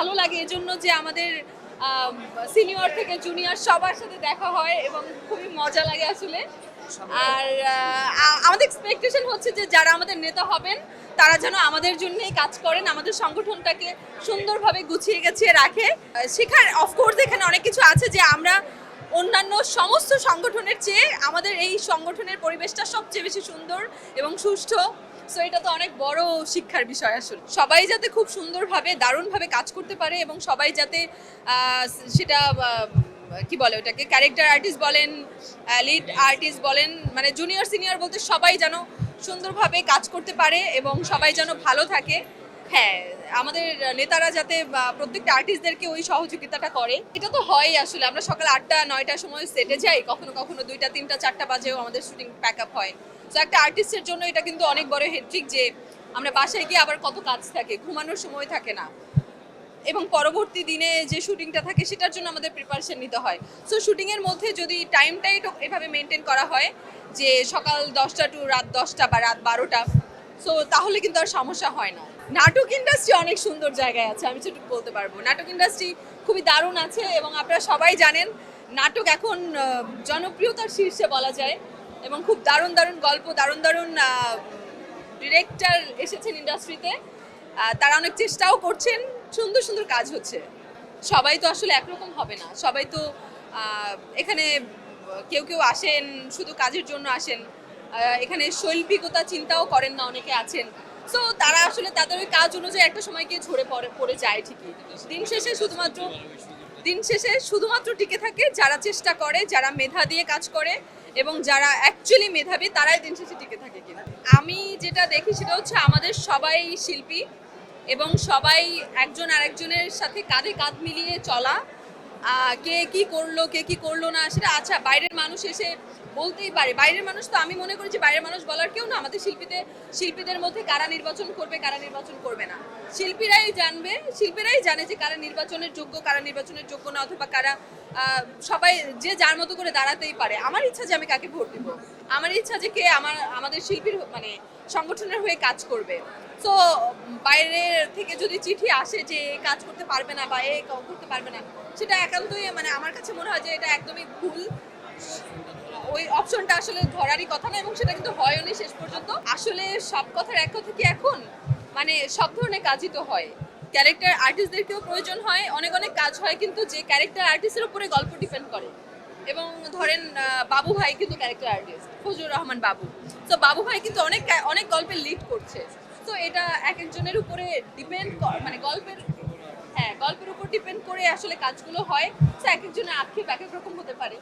ভালো লাগে এজন্য যে আমাদের সিনিয়র থেকে জুনিয়র সবার সাথে দেখা হয় এবং খুবই মজা লাগে আসলে। আর আমাদের এক্সপেকটেশন হচ্ছে যে যারা আমাদের নেতা হবেন তারা যেন আমাদের জন্যই কাজ করেন, আমাদের সংগঠনটাকে সুন্দরভাবে গুছিয়ে গেছিয়ে রাখে। সেখানে অফকোর্স এখানে অনেক কিছু আছে যে আমরা অন্যান্য সমস্ত সংগঠনের চেয়ে আমাদের এই সংগঠনের পরিবেশটা সবচেয়ে বেশি সুন্দর এবং সুষ্ঠু। সো এটা তো অনেক বড় শিক্ষার বিষয় আসলে। সবাই যাতে খুব সুন্দরভাবে দারুণভাবে কাজ করতে পারে এবং সবাই যাতে সেটা কি বলে ওটাকে ক্যারেক্টার আর্টিস্ট বলেন, লিড আর্টিস্ট বলেন, মানে জুনিয়র সিনিয়র বলতে সবাই যেন সুন্দরভাবে কাজ করতে পারে এবং সবাই যেন ভালো থাকে। হ্যাঁ, আমাদের নেতারা যাতে প্রত্যেকটা আর্টিস্টদেরকে ওই সহযোগিতাটা করে, এটা তো হয় আসলে। আমরা সকাল 8টা-9টার সময় সেটে যাই, কখনো কখনো 2টা 3টা 4টা বাজেও আমাদের শুটিং প্যাক আপ হয়। তো একটা আর্টিস্টের জন্য এটা কিন্তু অনেক বড় হেডট্রিক যে আমরা বাসায় গিয়ে আবার কত কাজ থাকে, ঘুমানোর সময় থাকে না, এবং পরবর্তী দিনে যে শুটিংটা থাকে সেটার জন্য আমাদের প্রিপারেশন নিতে হয়। সো শুটিংয়ের মধ্যে যদি টাইমটাই এভাবে মেনটেন করা হয় যে সকাল 10টা টু রাত 10টা বা রাত 12টা, সো তাহলে কিন্তু আর সমস্যা হয় না। নাটক ইন্ডাস্ট্রি অনেক সুন্দর জায়গায় আছে, আমি যেটুকু বলতে পারবো। নাটক ইন্ডাস্ট্রি খুবই দারুণ আছে এবং আপনারা সবাই জানেন নাটক এখন জনপ্রিয়তার শীর্ষে বলা যায়, এবং খুব দারুণ দারুণ গল্প, দারুণ দারুণ ডিরেক্টর এসেছেন ইন্ডাস্ট্রিতে। তারা অনেক চেষ্টাও করছেন, সুন্দর সুন্দর কাজ হচ্ছে। সবাই তো আসলে একরকম হবে না, সবাই তো এখানে কেউ কেউ আসেন শুধু কাজের জন্য আসেন, এখানে শৈল্পিকতা চিন্তাও করেন না, অনেকে আছেন। সো তারা আসলে তাদের ওই কাজ অনুযায়ী একটা সময় গিয়ে ঝরে পড়ে যায় ঠিকই। দিন শেষে শুধুমাত্র টিকে থাকে যারা চেষ্টা করে, যারা মেধা দিয়ে কাজ করে এবং যারা অ্যাকচুয়ালি মেধাবী, তারাই দিন শেষে টিকে থাকে কিনা। আমি যেটা দেখি সেটা হচ্ছে আমাদের সবাই শিল্পী এবং সবাই একজন আরেকজনের সাথে কাঁধে কাঁধ মিলিয়ে চলা। কে কি করলো কে কি করলো না সেটা আচ্ছা বাইরের মানুষ এসে বলতেই পারে। বাইরের মানুষ তো আমি মনে করি যে বাইরের মানুষ বলার কেউ না। আমাদের শিল্পীদের মধ্যে কারা নির্বাচন করবে কারা নির্বাচন করবে না শিল্পীরাই জানবে, শিল্পীরাই জানে যে কারা নির্বাচনের যোগ্য কারা নির্বাচনের যোগ্য না, অথবা কারা সবাই যে যার মতো করে দাঁড়াতেই পারে। আমার ইচ্ছা যে আমি কাকে ভোট দিব, আমার ইচ্ছা যে কে আমাদের শিল্পীর মানে সংগঠনের হয়ে কাজ করবে। সো বাইরে থেকে যদি চিঠি আসে যে কাজ করতে পারবে না বা এ করতে পারবে না, সেটা একান্তই মানে আমার কাছে মনে হয় যে এটা একদমই ভুল। ওই অপশনটা আসলে ধরারই কথা না, এবং সেটা কিন্তু হয়নি শেষ পর্যন্ত। আসলে সব কথার এক কথা কি এখন, মানে সব ধরনের কাজই তো হয়। ক্যারেক্টার আর্টিস্টদেরকেও প্রয়োজন হয়, অনেক অনেক কাজ হয়, কিন্তু যে ক্যারেক্টার আর্টিস্টের উপরে গল্প ডিপেন্ড করে। এবং ধরেন বাবু ভাই কিন্তু ক্যারেক্টার আর্টিস্ট, ফজলুর রহমান বাবু। তো বাবু ভাই কিন্তু অনেক অনেক গল্পে লিড করছে। তো এটা এক একজনের উপরে ডিপেন্ড, মানে গল্পের উপর ডিপেন্ড করে আসলে কাজগুলো হয়। তো এক একজনের আক্ষেপ এক এক রকম হতে পারে।